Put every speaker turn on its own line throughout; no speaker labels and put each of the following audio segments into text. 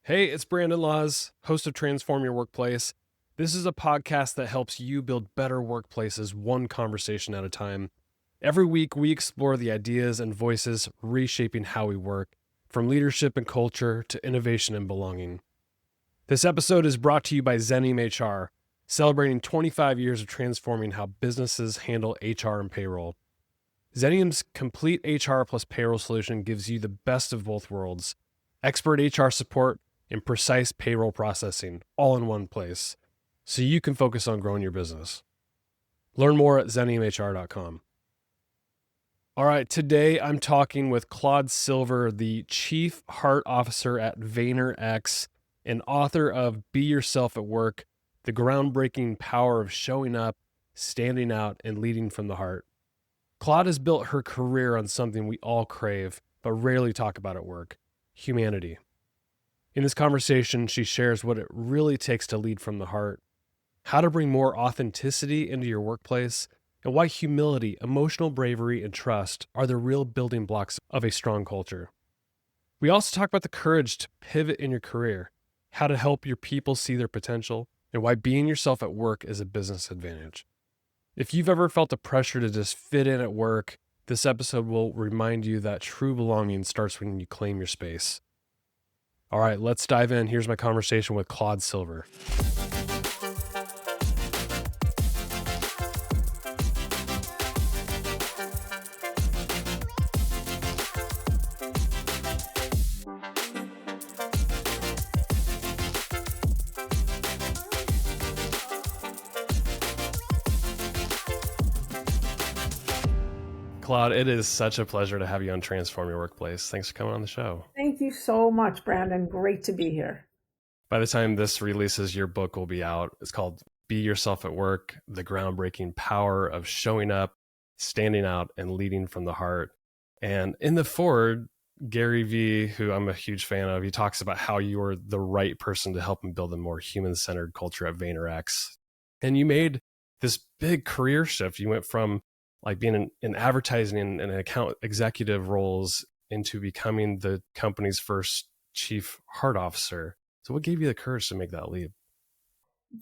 Hey, it's Brandon Laws, host of Transform Your Workplace. This is a podcast that helps you build better workplaces one conversation at a time. Every week, we explore the ideas and voices reshaping how we work, from leadership and culture to innovation and belonging. This episode is brought to you by Zenim HR, celebrating 25 years of transforming how businesses handle HR and payroll. Zenim's complete HR plus payroll solution gives you the best of both worlds: expert HR support and precise payroll processing, all in one place, so you can focus on growing your business. Learn more at zenimhr.com. All right, today I'm talking with Claude Silver, the Chief Heart Officer at VaynerX and author of Be Yourself at Work, the groundbreaking power of showing up, standing out, and leading from the heart. Claude has built her career on something we all crave, but rarely talk about at work: humanity. In this conversation, she shares what it really takes to lead from the heart, how to bring more authenticity into your workplace, and why humility, emotional bravery, and trust are the real building blocks of a strong culture. We also talk about the courage to pivot in your career, how to help your people see their potential, and why being yourself at work is a business advantage. If you've ever felt the pressure to just fit in at work, this episode will remind you that true belonging starts when you claim your space. All right, let's dive in. Here's my conversation with Claude Silver. Claude, it is such a pleasure to have you on Transform Your Workplace. Thanks for coming on the show.
Thank you so much, Brandon. Great to be here.
By the time this releases, your book will be out. It's called Be Yourself at Work, the groundbreaking power of showing up, standing out, and leading from the heart. And in the forward, Gary Vee, who I'm a huge fan of, he talks about how you are the right person to help him build a more human-centered culture at VaynerX. And you made this big career shift. You went from like being in advertising and account executive roles into becoming the company's first chief heart officer. So what gave you the courage to make that leap?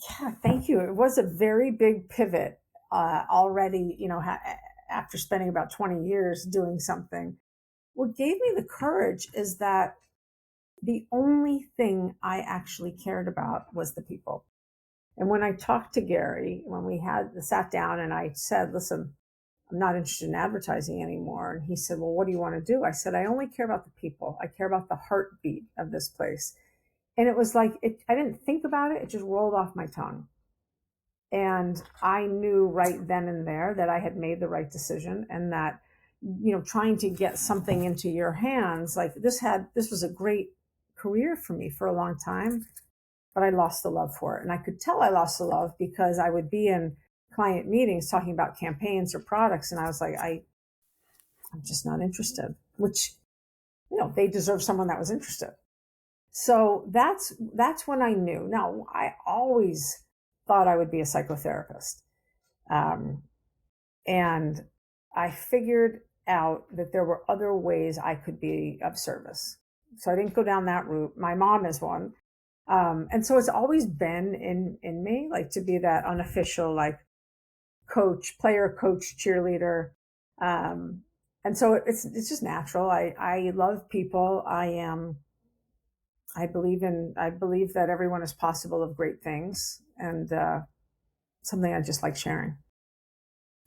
Yeah, thank you. It was a very big pivot already, after spending about 20 years doing something. What gave me the courage is that the only thing I actually cared about was the people. And when I talked to Gary, when we had sat down and I said, listen, I'm not interested in advertising anymore. And he said, well, what do you want to do? I said, I only care about the people. I care about the heartbeat of this place. And it was like, I didn't think about it. It just rolled off my tongue. And I knew right then and there that I had made the right decision, and that, trying to get something into your hands, like this was a great career for me for a long time, but I lost the love for it. And I could tell I lost the love because I would be in client meetings talking about campaigns or products. And I was like, I'm just not interested, which, they deserve someone that was interested. So that's when I knew. Now, I always thought I would be a psychotherapist. And I figured out that there were other ways I could be of service. So I didn't go down that route. My mom is one. And so it's always been in me, like to be that unofficial, like player, coach, cheerleader. And so it's just natural. I love people. I believe that everyone is possible of great things, and something I just like sharing.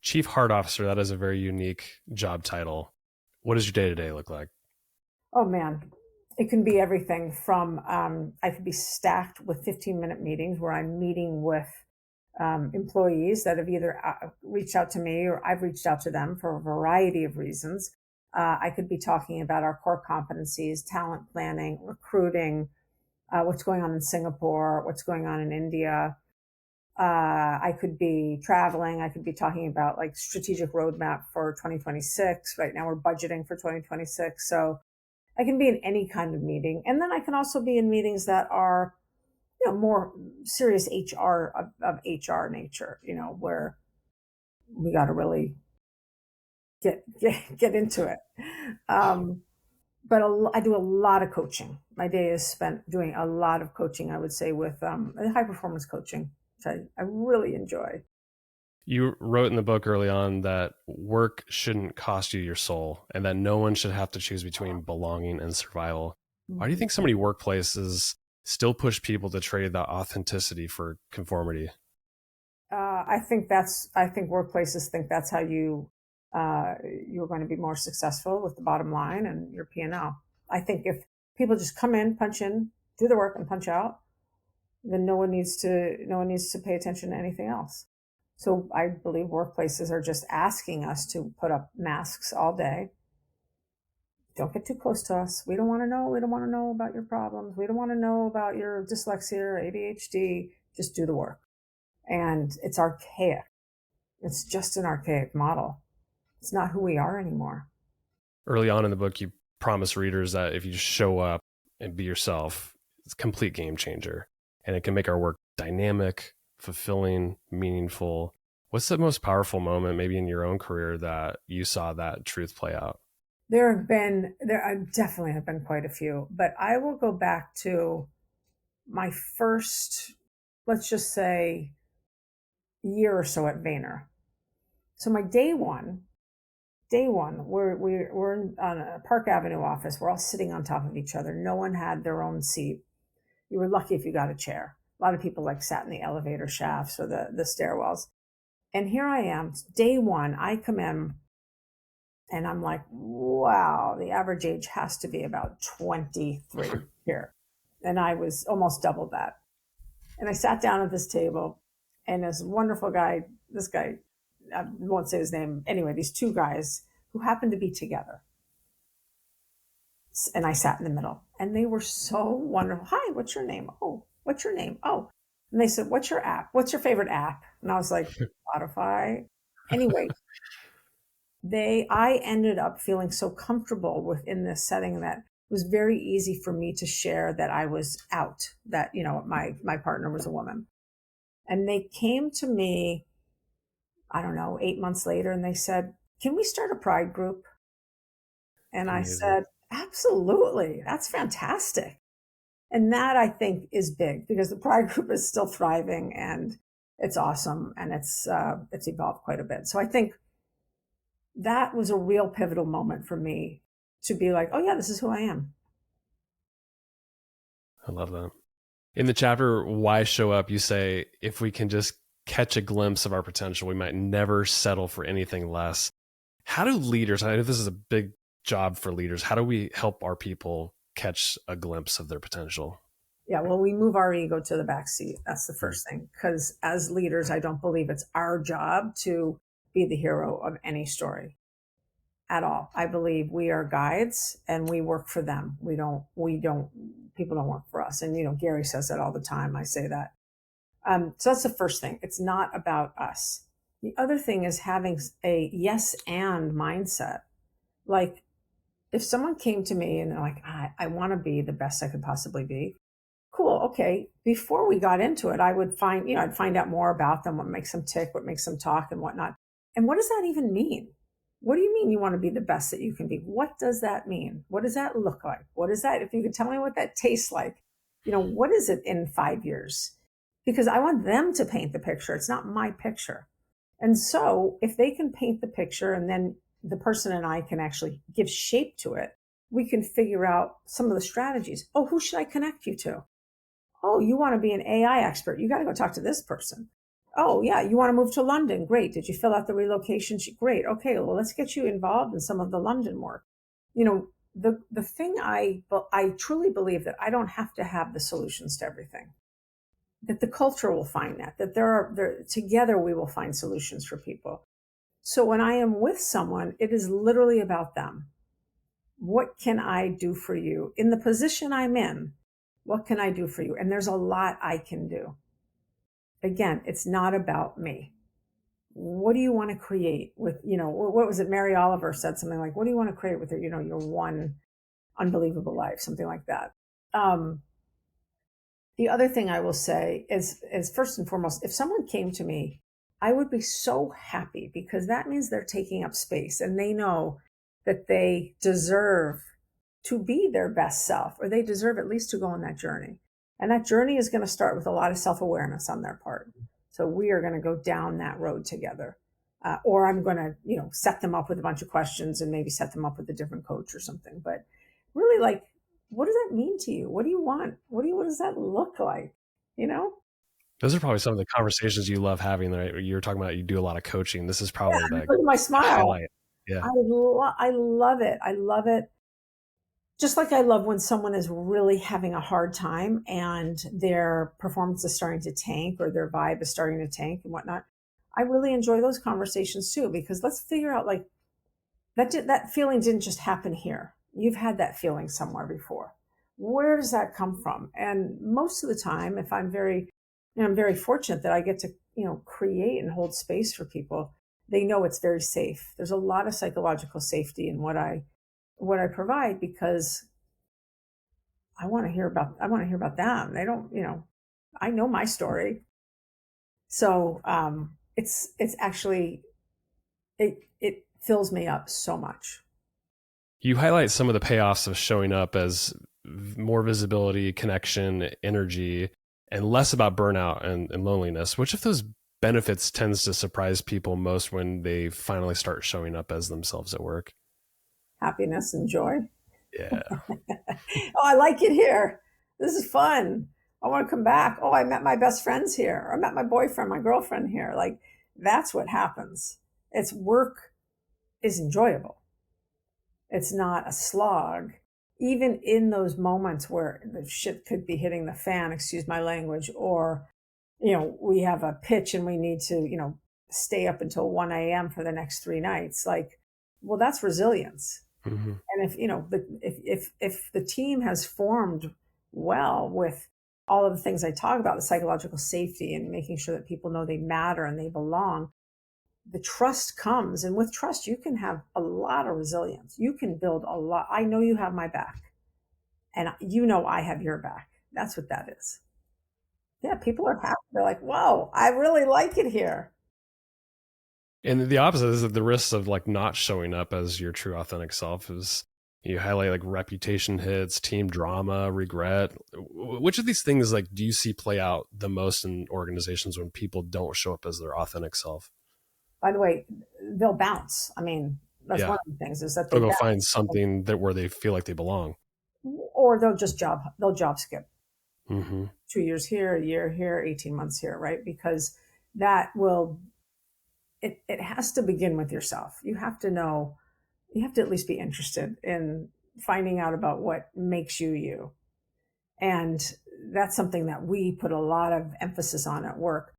Chief Heart Officer, that is a very unique job title. What does your day-to-day look like?
Oh man, it can be everything from, I could be stacked with 15-minute meetings where I'm meeting with employees that have either reached out to me or I've reached out to them for a variety of reasons. I could be talking about our core competencies, talent planning, recruiting, what's going on in Singapore, what's going on in India. I could be traveling. I could be talking about like strategic roadmap for 2026. Right now we're budgeting for 2026. So I can be in any kind of meeting. And then I can also be in meetings that are, more serious HR of HR nature, where we got to really get into it. but I do a lot of coaching. My day is spent doing a lot of coaching, I would say, with high performance coaching, which I really enjoy.
You wrote in the book early on that work shouldn't cost you your soul and that no one should have to choose between belonging and survival. Why do you
Mhm.
think so many workplaces still push people to trade that authenticity for conformity?
I think workplaces think that's how you're going to be more successful with the bottom line and your P&L. I think if people just come in, punch in, do the work, and punch out, then no one needs to pay attention to anything else. So I believe workplaces are just asking us to put up masks all day. Don't get too close to us. We don't want to know. We don't want to know about your problems. We don't want to know about your dyslexia or ADHD. Just do the work. And it's archaic. It's just an archaic model. It's not who we are anymore.
Early on in the book, you promise readers that if you just show up and be yourself, it's a complete game changer. And it can make our work dynamic, fulfilling, meaningful. What's the most powerful moment, maybe in your own career, that you saw that truth play out?
There definitely have been quite a few, but I will go back to my first, let's just say, year or so at Vayner. So my day one, we're on a Park Avenue office. We're all sitting on top of each other. No one had their own seat. You were lucky if you got a chair. A lot of people like sat in the elevator shafts or the stairwells. And here I am, day one. I come in and I'm like, wow, the average age has to be about 23 here. And I was almost double that. And I sat down at this table, and this wonderful guy, this guy, I won't say his name. Anyway, these two guys who happened to be together. And I sat in the middle, and they were so wonderful. Hi, what's your name? Oh, what's your name? Oh, and they said, what's your app? What's your favorite app? And I was like, Spotify. Anyway, I ended up feeling so comfortable within this setting that it was very easy for me to share that I was out, that, my partner was a woman. And they came to me, I don't know, 8 months later, and they said, can we start a pride group? And I
Amazing.
said, absolutely. That's fantastic. And that, I think, is big because the pride group is still thriving and it's awesome, and it's evolved quite a bit. So I think that was a real pivotal moment for me to be like, oh yeah, this is who I am.
I love that. In the chapter, Why Show Up, you say, if we can just catch a glimpse of our potential, we might never settle for anything less. How do leaders, I know this is a big job for leaders, how do we help our people catch a glimpse of their potential?
Yeah, well, we move our ego to the back seat. That's the
Mm.
first thing. Because as leaders, I don't believe it's our job to be the hero of any story at all. I believe we are guides and we work for them. People don't work for us. And, Gary says that all the time. I say that. So that's the first thing. It's not about us. The other thing is having a yes and mindset. Like, if someone came to me and they're like, I want to be the best I could possibly be. Cool. Okay. Before we got into it, I'd find out more about them, what makes them tick, what makes them talk and whatnot. And what does that even mean? What do you mean you want to be the best that you can be? What does that mean? What does that look like? What is that? If you could tell me what that tastes like, what is it in 5 years? Because I want them to paint the picture. It's not my picture. And so if they can paint the picture and then the person and I can actually give shape to it, we can figure out some of the strategies. Oh, who should I connect you to? Oh, you want to be an AI expert? You got to go talk to this person. Oh, yeah, you want to move to London? Great. Did you fill out the relocation sheet? Great. Okay, well, let's get you involved in some of the London work. The thing I truly believe that I don't have to have the solutions to everything. That the culture will find that together we will find solutions for people. So when I am with someone, it is literally about them. What can I do for you in the position I'm in? What can I do for you? And there's a lot I can do. Again, it's not about me. What do you want to create with, what was it? Mary Oliver said something like, what do you want to create with your one unbelievable life? Something like that. The other thing I will say is first and foremost, if someone came to me, I would be so happy because that means they're taking up space and they know that they deserve to be their best self, or they deserve at least to go on that journey. And that journey is going to start with a lot of self-awareness on their part. So we are going to go down that road together. Or I'm going to, set them up with a bunch of questions and maybe set them up with a different coach or something. But really, like, what does that mean to you? What do you want? What does that look like? You know?
Those are probably some of the conversations you love having, right? You're talking about, you do a lot of coaching. This is probably
Yeah,
the
look at my smile.
highlight. Yeah.
I love it. I love it. Just like I love when someone is really having a hard time and their performance is starting to tank or their vibe is starting to tank and whatnot. I really enjoy those conversations too, because let's figure out, like, that feeling didn't just happen here. You've had that feeling somewhere before. Where does that come from? And most of the time, if I'm very fortunate that I get to, create and hold space for people. They know it's very safe. There's a lot of psychological safety in what I provide, because I want to hear about them. They don't, I know my story. So it's actually, it fills me up so much.
You highlight some of the payoffs of showing up as more visibility, connection, energy, and less about burnout and loneliness. Which of those benefits tends to surprise people most when they finally start showing up as themselves at work?
Happiness and joy.
Yeah.
Oh, I like it here. This is fun. I want to come back. Oh, I met my best friends here. I met my boyfriend, my girlfriend here. Like, that's what happens. It's work is enjoyable. It's not a slog. Even in those moments where the shit could be hitting the fan, excuse my language, or, we have a pitch and we need to, stay up until 1 a.m. for the next 3 nights. Like, well, that's resilience.
Mm-hmm.
And if the team has formed well with all of the things I talk about, the psychological safety and making sure that people know they matter and they belong, the trust comes. And with trust, you can have a lot of resilience. You can build a lot. I know you have my back, and I have your back. That's what that is. Yeah, people are happy. They're like, whoa, I really like it here.
And the opposite is that the risks of like not showing up as your true authentic self is, you highlight like reputation hits, team drama, regret. Which of these things like do you see play out the most in organizations when people don't show up as their authentic self?
By the way, they'll bounce. I mean, that's
Yeah.
one of the things, is that they
They'll go
bounce,
find something that where they feel like they belong.
or they'll job skip.
Mm-hmm.
2 years here, a year here, 18 months here, right? Because that will, it has to begin with yourself. You have to know, you have to at least be interested in finding out about what makes you you. And that's something that we put a lot of emphasis on at work.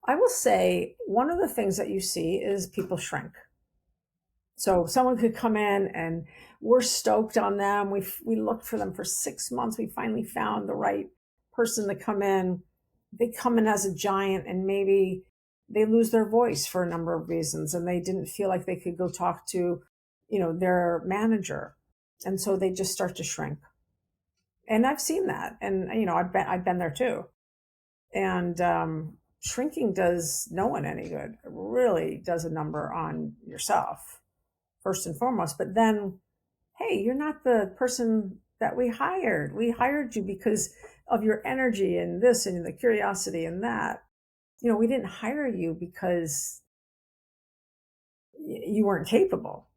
I will say one of the things that you see is people shrink. So someone could come in and we're stoked on them. We looked for them for 6 months. We finally found the right person to come in. They come in as a giant, and maybe they lose their voice for a number of reasons, and they didn't feel like they could go talk to, their manager. And so they just start to shrink. And I've seen that. And, I've been there too. And shrinking does no one any good. It really does a number on yourself, first and foremost. But then, hey, you're not the person that we hired. We hired you because of your energy and this and the curiosity and that. We didn't hire you because you weren't capable.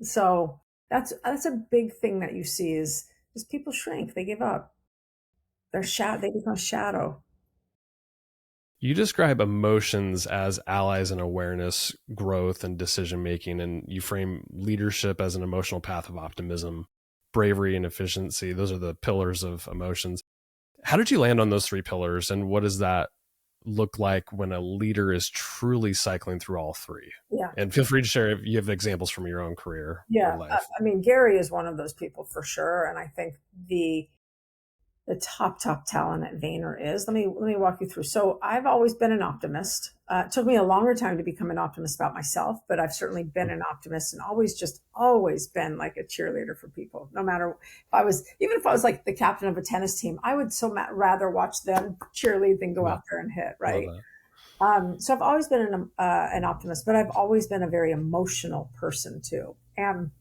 So that's a big thing that you see is people shrink. They give up. They become shadow.
You describe emotions as allies in awareness, growth, and decision making, and you frame leadership as an emotional path of optimism, bravery, and efficiency. Those are the pillars of emotions. How did you land on those three pillars, and what does that look like when a leader is truly cycling through all three?
Yeah.
And feel free to share if you have examples from your own career or
Yeah.
life.
I mean, Gary is one of those people for sure. And I think the top talent at Vayner is. Let me walk you through. So I've always been an optimist. It took me a longer time to become an optimist about myself, but I've certainly been an optimist and always been like a cheerleader for people. No matter even if I was like the captain of a tennis team, I would rather watch them cheerlead than go
Yeah,
out there and hit.
love
Right.
that.
So I've always been an optimist, but I've always been a very emotional person too. And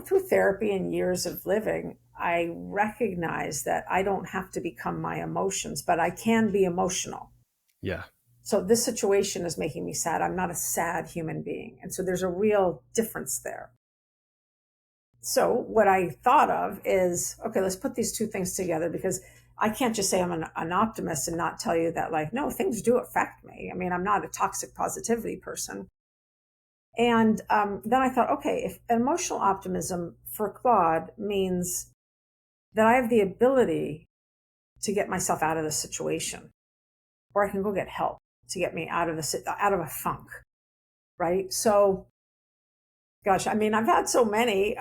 through therapy and years of living, I recognize that I don't have to become my emotions, but I can be emotional.
Yeah.
So this situation is making me sad. I'm not a sad human being. And so there's a real difference there. So what I thought of is, okay, let's put these two things together, because I can't just say I'm an optimist and not tell you that, like, no, things do affect me. I mean, I'm not a toxic positivity person. And then I thought, okay, if emotional optimism for Claude means that I have the ability to get myself out of the situation, or I can go get help to get me out of a funk, right? So, gosh, I mean, I've had so many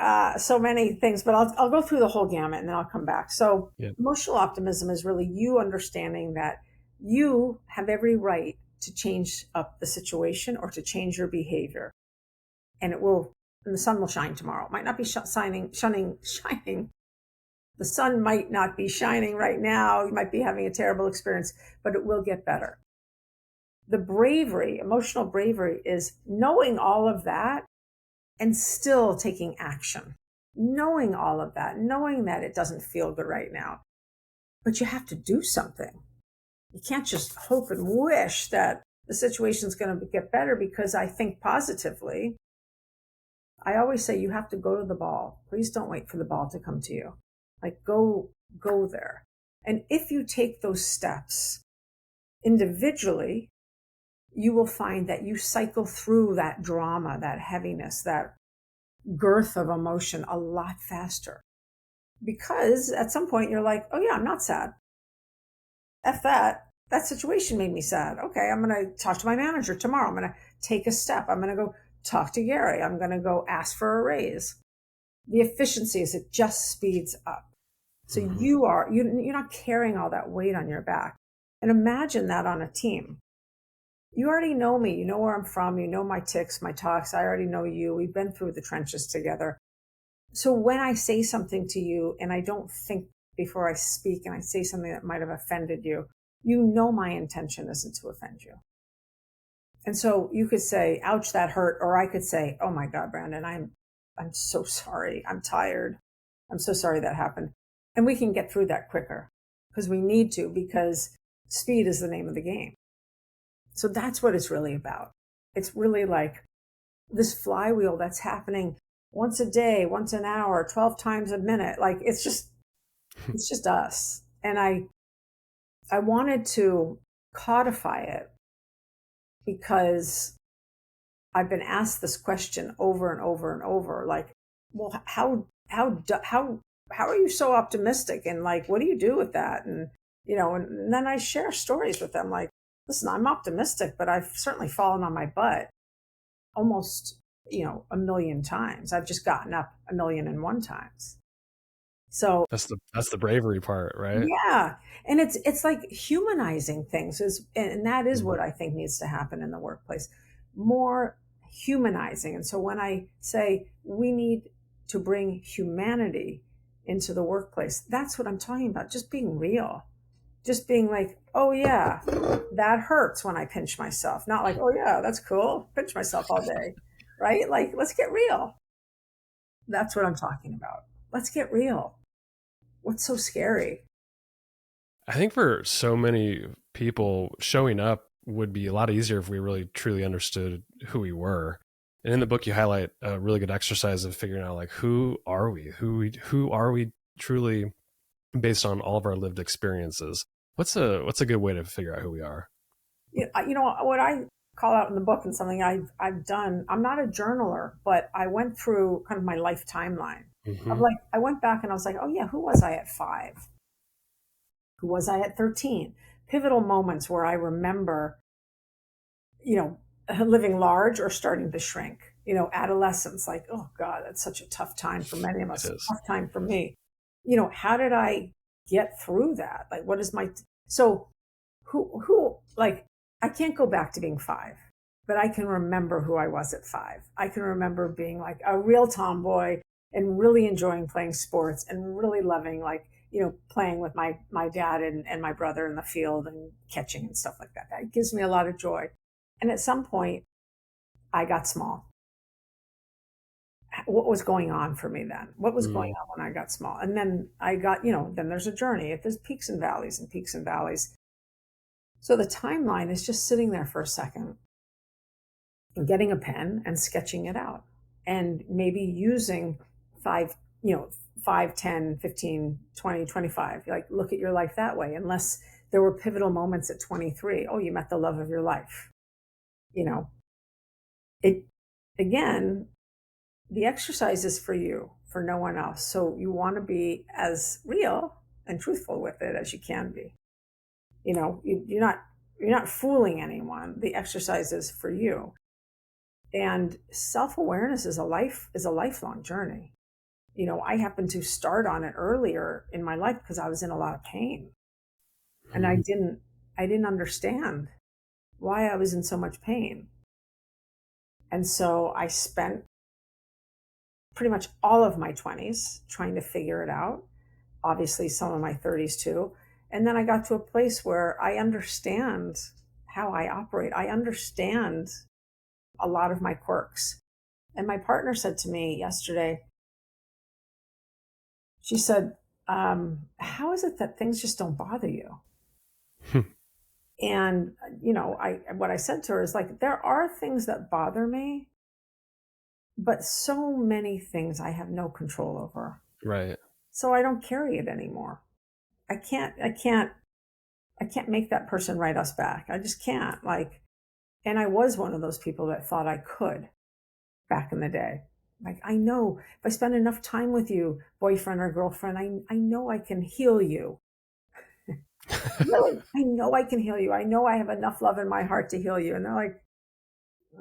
things, but I'll go through the whole gamut and then I'll come back. So,
Yeah.
emotional optimism is really you understanding that you have every right to change up the situation or to change your behavior, and the sun will shine tomorrow. It might not be shining. The sun might not be shining right now. You might be having a terrible experience, but it will get better. The bravery, emotional bravery, is knowing all of that and still taking action. Knowing all of that, knowing that it doesn't feel good right now, but you have to do something. You can't just hope and wish that the situation's going to get better because I think positively. I always say you have to go to the ball. Please don't wait for the ball to come to you. Like, go there. And if you take those steps individually, you will find that you cycle through that drama, that heaviness, that girth of emotion a lot faster. Because at some point you're like, oh yeah, I'm not sad. F that. That situation made me sad. Okay, I'm going to talk to my manager tomorrow. I'm going to take a step. I'm going to go talk to Gary. I'm going to go ask for a raise. The efficiency is it just speeds up. So you're not carrying all that weight on your back. And imagine that on a team. You already know me. You know where I'm from. You know my ticks, my talks. I already know you. We've been through the trenches together. So when I say something to you and I don't think before I speak and I say something that might have offended you, you know my intention isn't to offend you. And so you could say, ouch, that hurt. Or I could say, oh my God, Brandon, I'm so sorry. I'm tired. I'm so sorry that happened. And we can get through that quicker because we need to, because speed is the name of the game. So that's what it's really about. It's really like this flywheel that's happening once a day, once an hour, 12 times a minute. Like it's just us. And I wanted to codify it because I've been asked this question over and over and over. Like, well, how are you so optimistic? And like, what do you do with that? And then I share stories with them. Like, listen, I'm optimistic, but I've certainly fallen on my butt almost, a million times. I've just gotten up 1,000,001 times. So
That's the bravery part, right?
yeah, and it's like humanizing things and that is
Mhm.
what I think needs to happen in the workplace. More humanizing. And so when I say we need to bring humanity into the workplace, that's what I'm talking about. Just being real. Just being like, oh yeah, that hurts when I pinch myself. Not like, oh yeah, that's cool. Pinch myself all day. Right? Like, let's get real. That's what I'm talking about. Let's get real. What's so scary?
I think for so many people, showing up would be a lot easier if we really truly understood who we were. And in the book, you highlight a really good exercise of figuring out like who are we, who are we truly based on all of our lived experiences. What's a good way to figure out who we are?
What I call out in the book and something I've done. I'm not a journaler, but I went through kind of my life timeline of
Hmm.
like I went back and I was like, oh yeah, who was I at 5? Who was I at 13? Pivotal moments where I remember, you know, living large or starting to shrink. Adolescence, like, oh God, that's such a tough time for many of
It
us. A
is.
tough time for me. How did I get through that? Like, what is so who like I can't go back to being 5, but I can remember who I was at 5. I can remember being like a real tomboy and really enjoying playing sports and really loving like, playing with my dad and my brother in the field and catching and stuff like that. That gives me a lot of joy. And at some point I got small. what was going on for me then? What was going
Mm.
on when I got small? And then I got, then there's a journey. There's peaks and valleys and peaks and valleys. So the timeline is just sitting there for a second and getting a pen and sketching it out and maybe using five, you know, 5, 10, 15, 20, 25. Like look at your life that way, unless there were pivotal moments at 23. Oh, you met the love of your life. You know, it again, the exercise is for you, for no one else. So you want to be as real and truthful with it as you can be. You're not fooling anyone. The exercise is for you. And self-awareness is a lifelong journey. I happened to start on it earlier in my life because I was in a lot of pain. And I
Mhm.
didn't understand why I was in so much pain. And so I spent pretty much all of my 20s trying to figure it out, obviously some of my 30s too. And then I got to a place where I understand how I operate. I understand a lot of my quirks. And my partner said to me yesterday, she said, how is it that things just don't bother you? And I what I said to her is like, there are things that bother me, but so many things I have no control over.
Right.
So I don't carry it anymore. I can't make that person write us back. I just can't. And I was one of those people that thought I could back in the day. Like, I know if I spend enough time with you, boyfriend or girlfriend, I know I can heal you. Really, I know I can heal you. I know I have enough love in my heart to heal you. And they're like,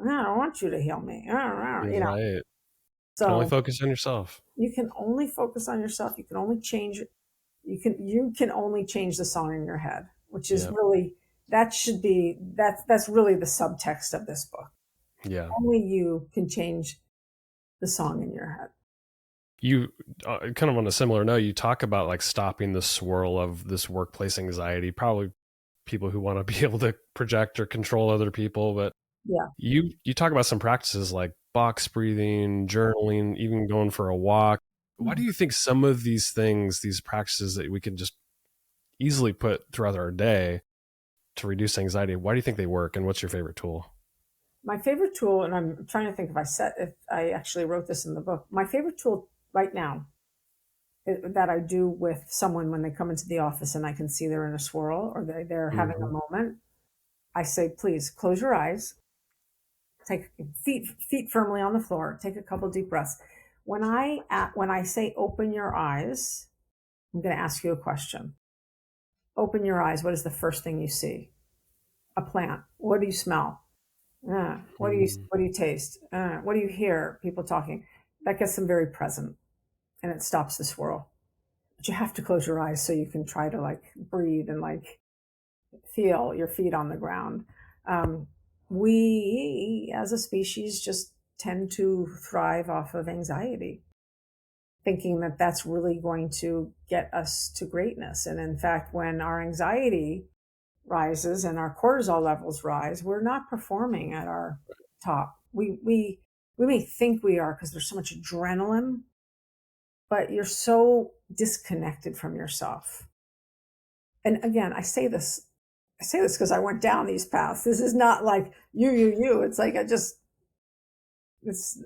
I don't want you to heal me.
Right. Can only
So
focus on yourself.
you can only focus on yourself. You can only change. You can only change the song in your head, which is
Yep.
really that's really the subtext of this book.
Yeah.
Only you can change the song in your head.
You kind of on a similar note, you talk about like stopping the swirl of this workplace anxiety, probably people who want to be able to project or control other people, but
Yeah.
you talk about some practices like box breathing, journaling, even going for a walk. Why do
Mhm.
you think some of these things, these practices that we can just easily put throughout our day to reduce anxiety, why do you think they work, and what's your favorite tool?
My favorite tool, and I'm trying to think if I actually wrote this in the book. My favorite tool right now that I do with someone when they come into the office and I can see they're in a swirl or they're having a
Hmm.
moment. I say, please close your eyes, take feet firmly on the floor, take a couple deep breaths. When I say open your eyes, I'm going to ask you a question. Open your eyes. What is the first thing you see? A plant. What do you smell? What do you taste? What do you hear? People talking. That gets them very present, and it stops the swirl. But you have to close your eyes so you can try to like breathe and like feel your feet on the ground. Um, we, as a species, just tend to thrive off of anxiety, thinking that that's really going to get us to greatness. And in fact, when our anxiety rises and our cortisol levels rise, we're not performing at our top. We may think we are because there's so much adrenaline, but you're so disconnected from yourself. And again, I say this because I went down these paths. This is not like you. It's like it's this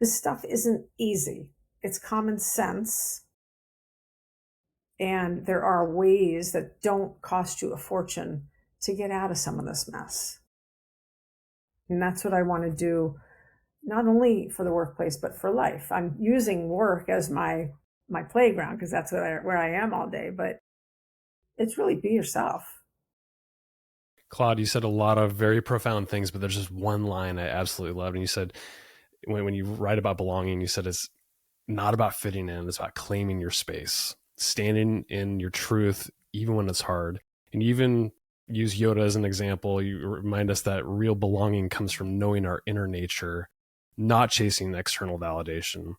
stuff isn't easy. It's common sense. And there are ways that don't cost you a fortune to get out of some of this mess. And that's what I want to do, not only for the workplace, but for life. I'm using work as my playground because that's where I am all day. But it's really be yourself.
Claude, you said a lot of very profound things, but there's just one line I absolutely loved. And you said, when you write about belonging, you said it's not about fitting in, it's about claiming your space, standing in your truth, even when it's hard. And you even use Yoda as an example. You remind us that real belonging comes from knowing our inner nature, not chasing external validation.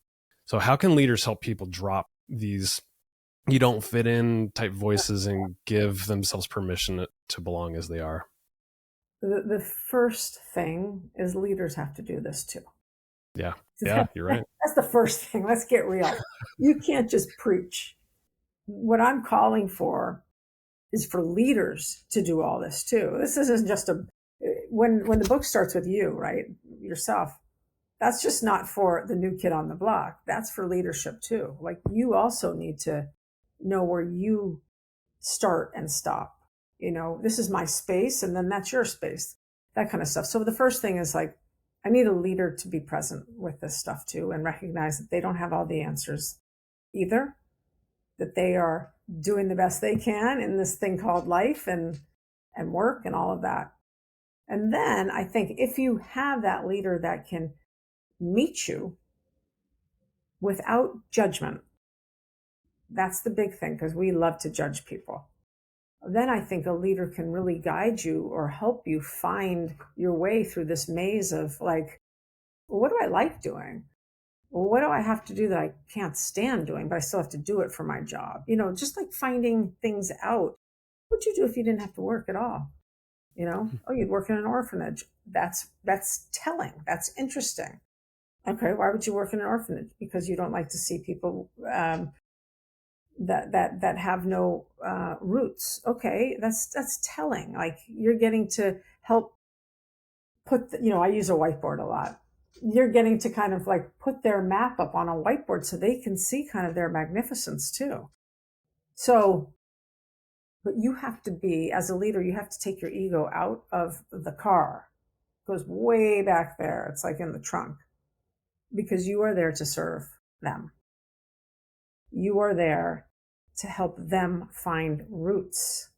So, how can leaders help people drop these you don't fit in type voices and give themselves permission to belong as they are?
The first thing is leaders have to do this too.
Yeah. Yeah, you're right.
That's the first thing. Let's get real. You can't just preach. What I'm calling for is for leaders to do all this too. This isn't just a when the book starts with you, right? Yourself. That's just not for the new kid on the block. That's for leadership too. Like you also need to know where you start and stop. This is my space and then that's your space. That kind of stuff. So the first thing is like I need a leader to be present with this stuff too and recognize that they don't have all the answers either, that they are doing the best they can in this thing called life and work and all of that. And then I think if you have that leader that can meet you without judgment, that's the big thing because we love to judge people. Then I think a leader can really guide you or help you find your way through this maze of like, well, what do I like doing? Well, what do I have to do that I can't stand doing, but I still have to do it for my job? Just like finding things out. What'd you do if you didn't have to work at all? Oh, you'd work in an orphanage. That's telling. That's interesting. Okay, why would you work in an orphanage? Because you don't like to see people that have no roots. Okay, that's telling. Like you're getting to help put. I use a whiteboard a lot. You're getting to kind of like put their map up on a whiteboard so they can see kind of their magnificence too. So, but you have to be, as a leader, you have to take your ego out of the car. It goes way back there. It's like in the trunk because you are there to serve them. You are there to help them find roots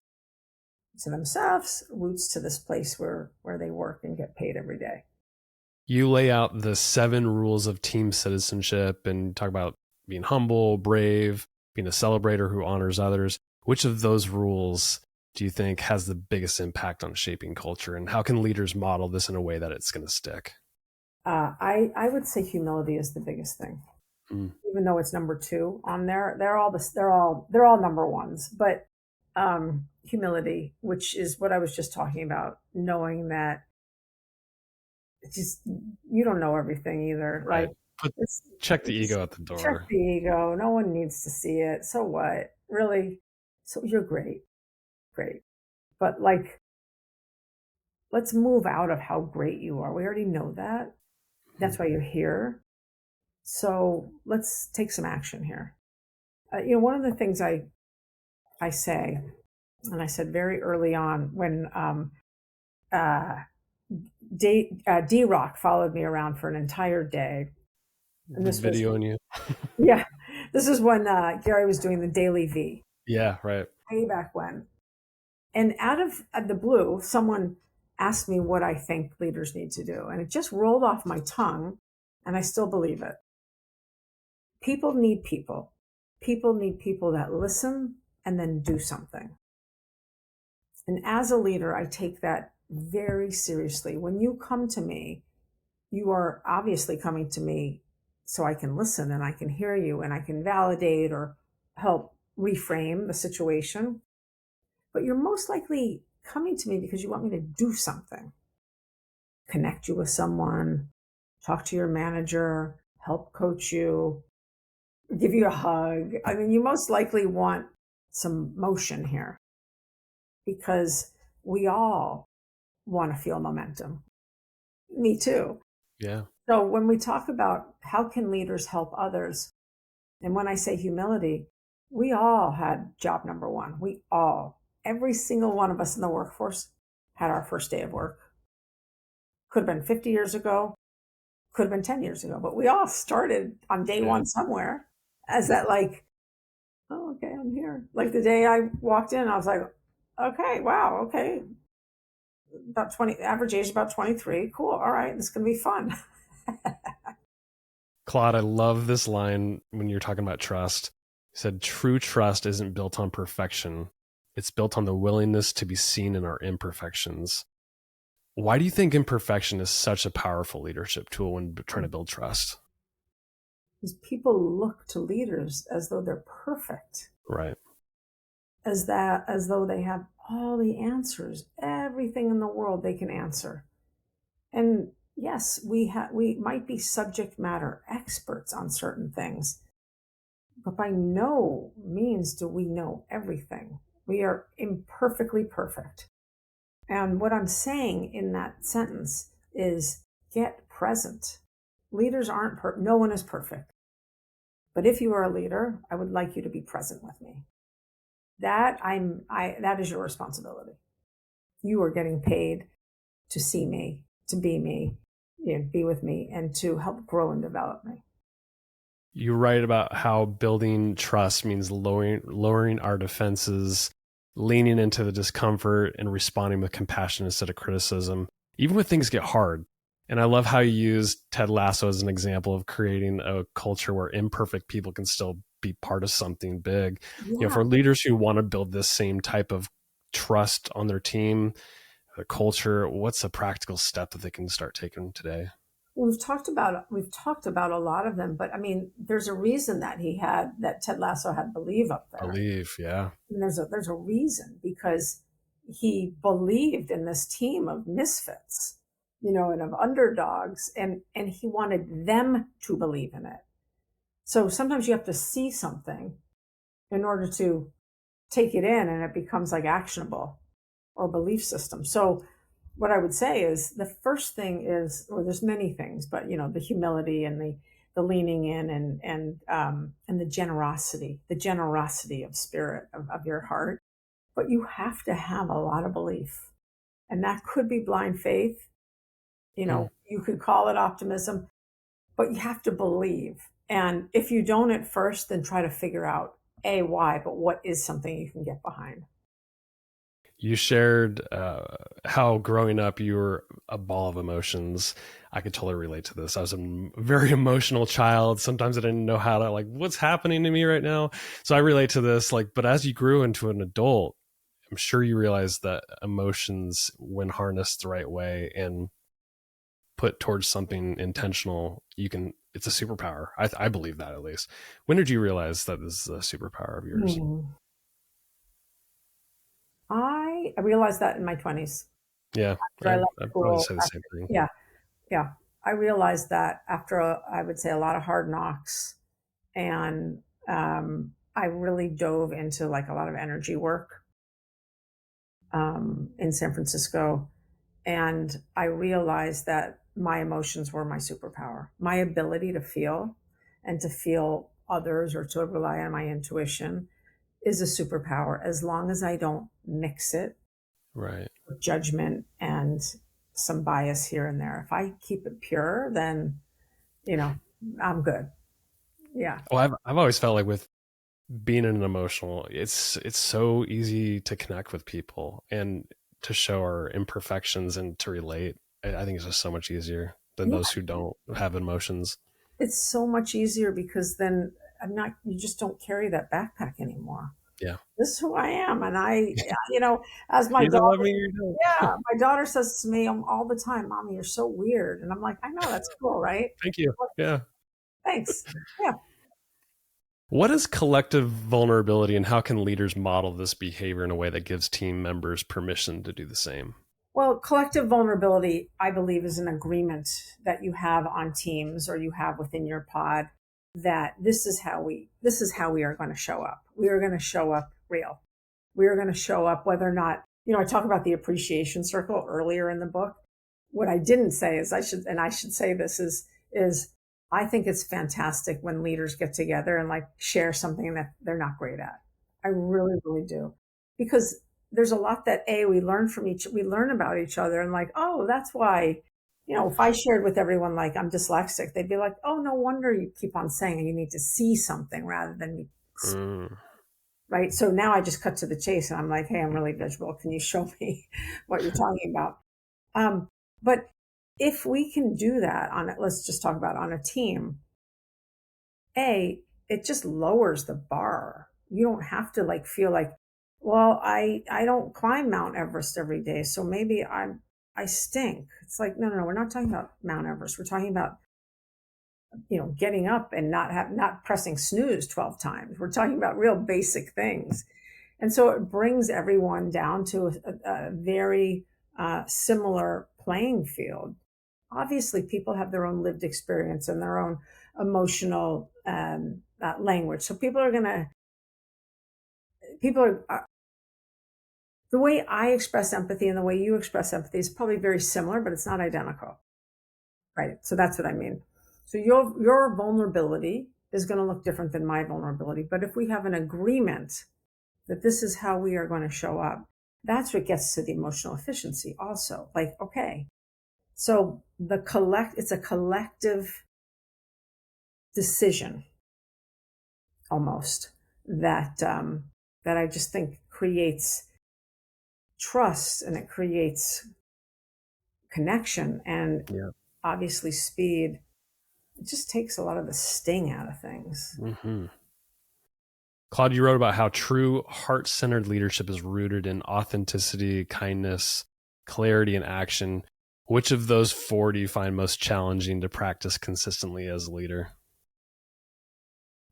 to themselves, roots to this place where they work and get paid every day.
You lay out the 7 rules of team citizenship and talk about being humble, brave, being a celebrator who honors others. Which of those rules do you think has the biggest impact on shaping culture, and how can leaders model this in a way that it's going to stick?
I would say humility is the biggest thing. Even though it's number 2 on there, they're all number ones. But humility, which is what I was just talking about, knowing that it's just you don't know everything either, right?
Check the ego at the door.
Check the ego. No one needs to see it. So what? Really? So you're great, but like, let's move out of how great you are. We already know that. That's why you're here. So let's take some action here. One of the things I say, and I said very early on when D-Rock followed me around for an entire day.
And this videoing you.
Yeah. This is when Gary was doing the Daily V.
Yeah, right.
Way back when. And out of the blue, someone asked me what I think leaders need to do. And it just rolled off my tongue, and I still believe it. People need people. People need people that listen and then do something. And as a leader, I take that very seriously. When you come to me, you are obviously coming to me so I can listen and I can hear you and I can validate or help reframe the situation. But you're most likely coming to me because you want me to do something. Connect you with someone, talk to your manager, help coach you, give you a hug. I mean, you most likely want some motion here because we all want to feel momentum. Me too.
Yeah.
So when we talk about how can leaders help others, and when I say humility, we all had job number 1. Every single one of us in the workforce had our first day of work. Could have been 50 years ago, could have been 10 years ago, but we all started on day 1 somewhere as that like, oh, okay, I'm here. Like the day I walked in, I was like, okay, wow, okay. About 20, average age about 23. Cool. All right. This is going to be fun.
Claude, I love this line when you're talking about trust. You said, true trust isn't built on perfection. It's built on the willingness to be seen in our imperfections. Why do you think imperfection is such a powerful leadership tool when trying to build trust?
Because people look to leaders as though they're perfect.
Right.
As though they have all the answers, everything in the world they can answer. And yes, we might be subject matter experts on certain things, but by no means do we know everything. We are imperfectly perfect. And what I'm saying in that sentence is get present. Leaders aren't no one is perfect. But if you are a leader, I would like you to be present with me. That is your responsibility. You are getting paid to see me, to be me, be with me, and to help grow and develop me.
You write about how building trust means lowering our defenses, leaning into the discomfort, and responding with compassion instead of criticism, even when things get hard. And I love how you use Ted Lasso as an example of creating a culture where imperfect people can still be part of something big.
Yeah.
For leaders who want to build this same type of trust on their team, their culture, what's a practical step that they can start taking today?
We've talked about a lot of them, but I mean, there's a reason that Ted Lasso had Believe up there.
Believe, yeah.
And there's a reason, because he believed in this team of misfits, and of underdogs, and he wanted them to believe in it. So sometimes you have to see something in order to take it in, and it becomes like actionable or belief system. So what I would say is the first thing is, or there's many things, but the humility and the leaning in, and the generosity of spirit, of your heart. But you have to have a lot of belief, and that could be blind faith.
Hmm.
You could call it optimism, but you have to believe. And if you don't at first, then try to figure out why, but what is something you can get behind.
You shared how growing up you were a ball of emotions. I could totally relate to this. I was a very emotional child. Sometimes I didn't know how to, like, what's happening to me right now. So I relate to this. Like, but as you grew into an adult, I'm sure you realized that emotions, when harnessed the right way and put towards something intentional, it's a superpower. I believe that, at least. When did you realize that this is a superpower of yours?
Hmm. I realized that in my 20s.
Yeah,
After I left
I'd probably
school.
say the same thing.
Yeah, yeah. I realized that after, I would say, a lot of hard knocks, and I really dove into like a lot of energy work in San Francisco. And I realized that my emotions were my superpower, my ability to feel and to feel others, or to rely on my intuition, is a superpower, as long as I don't mix it
Right.
with judgment and some bias here and there. If I keep it pure, then, you know, I'm good. Yeah.
Oh, I've always felt like with being an emotional, it's so easy to connect with people and to show our imperfections and to relate. I think it's just so much easier than
Yeah.
those who don't have emotions.
It's so much easier, because then you just don't carry that backpack anymore.
Yeah.
This is who I am. And you know, as my
You either love
daughter,
me or you don't.
yeah, my daughter says to me all the time, Mommy, you're so weird. And I'm like, I know, that's cool, right?
Thank you.
Well,
Yeah.
thanks. Yeah.
What is collective vulnerability and how can leaders model this behavior in a way that gives team members permission to do the same?
Well, collective vulnerability, I believe, is an agreement that you have on teams, or you have within your pod, that this is how we are going to show up. We are going to show up real. We are going to show up whether or not, I talk about the appreciation circle earlier in the book. What I didn't say is, I should say this, is I think it's fantastic when leaders get together and like share something that they're not great at. I really, really do. Because there's a lot that we learn about each other, and like, oh, that's why, if I shared with everyone like I'm dyslexic, they'd be like, oh, no wonder you keep on saying you need to see something rather than me.
Mm,
Right. So now I just cut to the chase, and I'm like, hey, I'm really visual. Can you show me what you're talking about? But if we can do that on it, let's just talk about on a team, it just lowers the bar. You don't have to like feel like, well, I don't climb Mount Everest every day, so maybe I stink. It's like, no, no, no, we're not talking about Mount Everest. We're talking about, getting up and not pressing snooze 12 times. We're talking about real basic things. And so it brings everyone down to a very similar playing field. obviously people have their own lived experience and their own emotional language. So people are, the way I express empathy and the way you express empathy is probably very similar, but it's not identical. Right. So that's what I mean. So your vulnerability is going to look different than my vulnerability. But if we have an agreement that this is how we are going to show up, that's what gets to the emotional efficiency also. Like, okay, so it's a collective decision almost that I just think creates trust, and it creates connection, and
Yeah.
obviously speed. It just takes a lot of the sting out of things.
Mm-hmm. Claude, you wrote about how true heart-centered leadership is rooted in authenticity, kindness, clarity, and action. Which of those four do you find most challenging to practice consistently as a leader?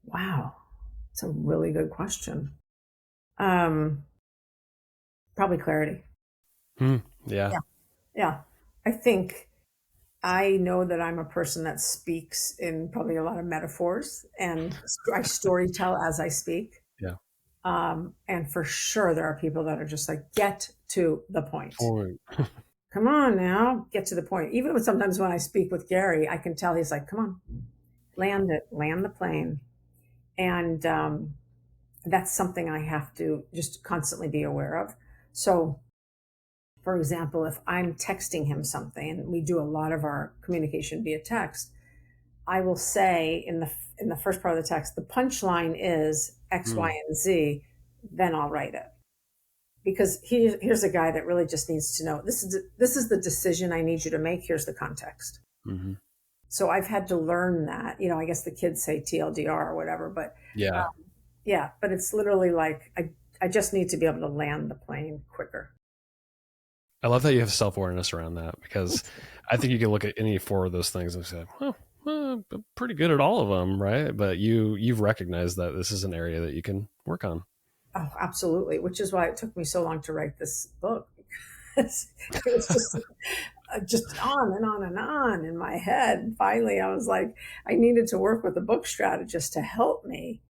Wow, it's a really good question. Um, Probably clarity.
Yeah.
Yeah, yeah. I think I know that I'm a person that speaks in probably a lot of metaphors, and I story tell as I speak.
Yeah.
And for sure, there are people that are just like, get to the point.
Point.
Come on now, get to the point. Even when sometimes when I speak with Gary, I can tell he's like, come on, land it, land the plane. And that's something I have to just constantly be aware of. So, for example, if I'm texting him something, and we do a lot of our communication via text, I will say in the first part of the text, the punchline is X, Y,
Mm.
and Z. Then I'll write it, because here's a guy that really just needs to know this is the decision I need you to make. Here's the context.
Mm-hmm.
So I've had to learn that. I guess the kids say TLDR or whatever, but
Yeah.
yeah, but it's literally like I just need to be able to land the plane quicker.
I love that you have self-awareness around that, because I think you can look at any four of those things and say, well, I'm pretty good at all of them, right? But you've recognized that this is an area that you can work on.
Oh, absolutely. Which is why it took me so long to write this book, because it was just on and on and on in my head. And finally, I was like, I needed to work with a book strategist to help me,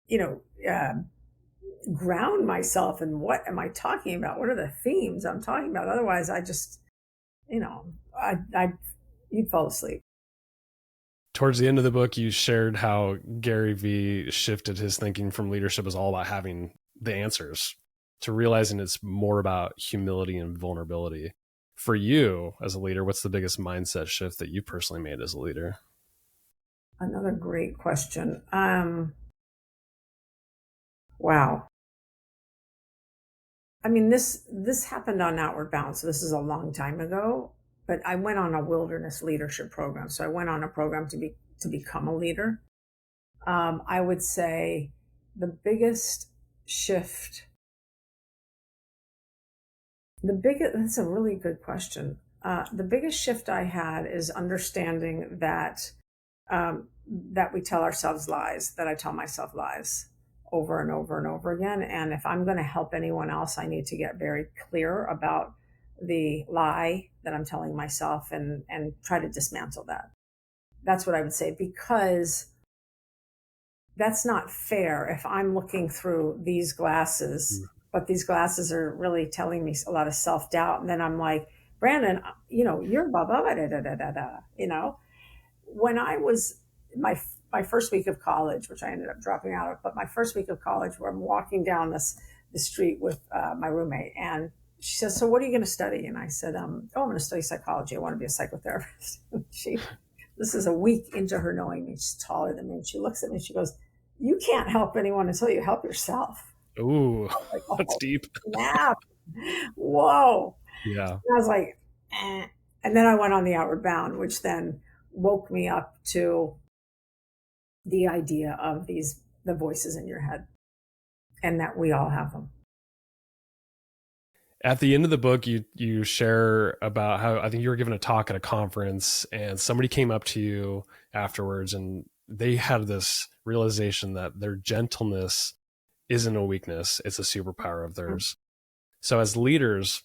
you know, uh, ground myself in what am I talking about? What are the themes I'm talking about? Otherwise, I just, you know, I you'd fall asleep.
Towards the end of the book, you shared how Gary Vee shifted his thinking from leadership as all about having the answers to realizing it's more about humility and vulnerability. For you as a leader, what's the biggest mindset shift that you personally made as a leader?
Another great question. Wow. I mean, this happened on Outward Bound, so this is a long time ago. But I went on a wilderness leadership program, so I went on a program to become a leader. I would say the biggest shift, that's a really good question. The biggest shift I had is understanding that we tell ourselves lies, that I tell myself lies over and over and over again. And if I'm going to help anyone else, I need to get very clear about the lie that I'm telling myself, and try to dismantle that. That's what I would say, because that's not fair if I'm looking through these glasses, but these glasses are really telling me a lot of self doubt. And then I'm like, Brandon, you're blah, blah, blah, da, da, da, da, da. When I was my first week of college, which I ended up dropping out of, but my first week of college, where I'm walking down the street with my roommate, and she says, "So what are you going to study?" And I said, "Oh, I'm going to study psychology. I want to be a psychotherapist." This is a week into her knowing me. She's taller than me, and she looks at me and she goes, "You can't help anyone until you help yourself."
Ooh,
I was like,
that's
"Oh,
deep.
snap! Whoa!"
Yeah.
And I was like, eh. And then I went on the Outward Bound, which then woke me up to the idea of the voices in your head, and that we all have them.
At the end of the book, you share about how I think you were giving a talk at a conference, and somebody came up to you afterwards, and they had this realization that their gentleness isn't a weakness; it's a superpower of theirs. So, as leaders,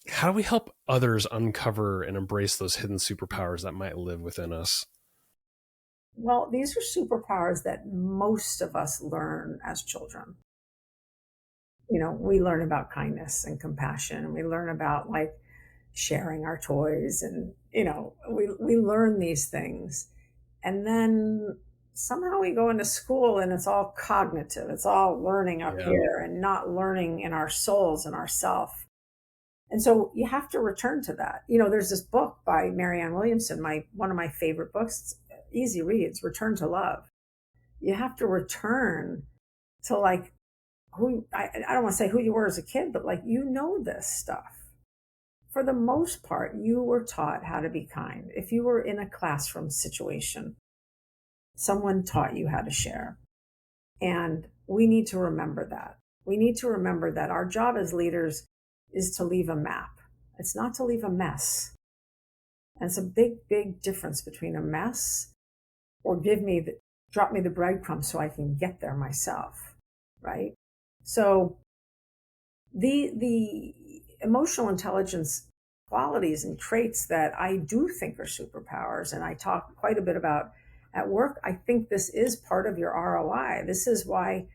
How do we help others uncover and embrace those hidden superpowers that might live within us?
Well, these are superpowers that most of us learn as children. We learn about kindness and compassion. We learn about like sharing our toys, and we learn these things. And then somehow we go into school and it's all cognitive. It's all learning up
Yeah.
here and not learning in our souls and ourself. And so you have to return to that. There's this book by Marianne Williamson, one of my favorite books, easy reads, Return to Love. You have to return to like who I don't want to say who you were as a kid, but like this stuff. For the most part, you were taught how to be kind. If you were in a classroom situation, someone taught you how to share. And we need to remember that. We need to remember that our job as leaders is to leave a map. It's not to leave a mess. And it's a big, big difference between a mess or drop me the breadcrumbs so I can get there myself. Right? So the emotional intelligence qualities and traits that I do think are superpowers, and I talk quite a bit about at work, I think this is part of your ROI. This is why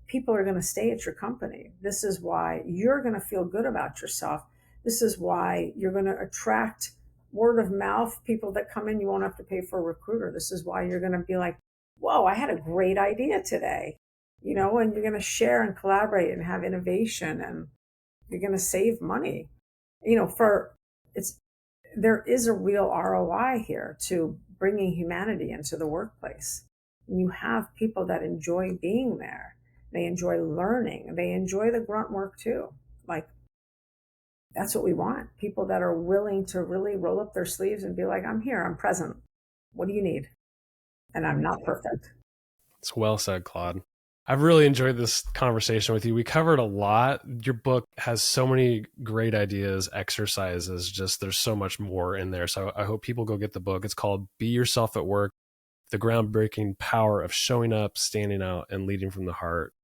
people are going to stay at your company. This is why you're going to feel good about yourself. This is why you're going to attract word of mouth people that come in. You won't have to pay for a recruiter. This is why you're going to be like, whoa, I had a great idea today. And you're going to share and collaborate and have innovation, and you're going to save money. There is a real ROI here to bringing humanity into the workplace. And you have people that enjoy being there. They enjoy learning. They enjoy the grunt work too. Like, that's what we want. People that are willing to really roll up their sleeves and be like, I'm here, I'm present. What do you need? And I'm not perfect.
It's well said, Claude. I've really enjoyed this conversation with you. We covered a lot. Your book has so many great ideas, exercises, just there's so much more in there. So I hope people go get the book. It's called Be Yourself at Work, The Groundbreaking Power of Showing Up, Standing Out, and Leading from the Heart.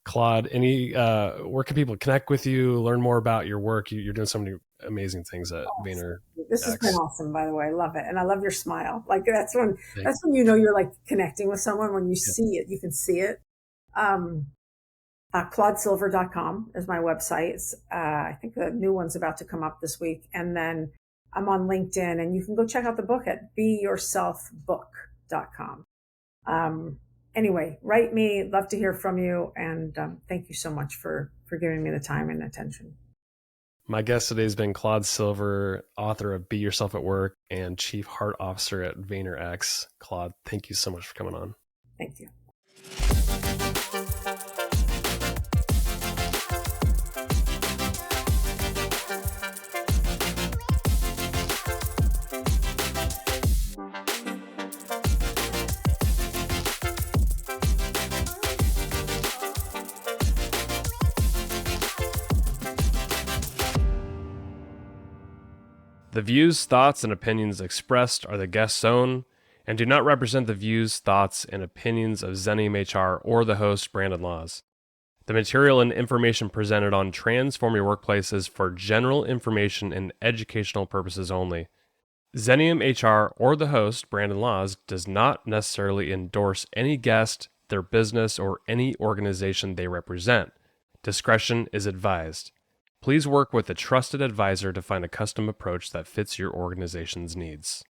Claude, where can people connect with you, learn more about your work? You're doing so many amazing things at VaynerX.
This has been awesome, by the way. I love it. And I love your smile. Like that's when you're like connecting with someone, when you see it, you can see it. ClaudeSilver.com is my website. I think the new one's about to come up this week. And then I'm on LinkedIn, and you can go check out the book at beyourselfbook.com. Anyway, write me. Love to hear from you. And thank you so much for giving me the time and attention.
My guest today has been Claude Silver, author of Be Yourself at Work and Chief Heart Officer at VaynerX. Claude, thank you so much for coming on.
Thank you.
The views, thoughts, and opinions expressed are the guest's own and do not represent the views, thoughts, and opinions of Xenium HR or the host, Brandon Laws. The material and information presented on Transform Your Workplace is for general information and educational purposes only. Xenium HR or the host, Brandon Laws, does not necessarily endorse any guest, their business, or any organization they represent. Discretion is advised. Please work with a trusted advisor to find a custom approach that fits your organization's needs.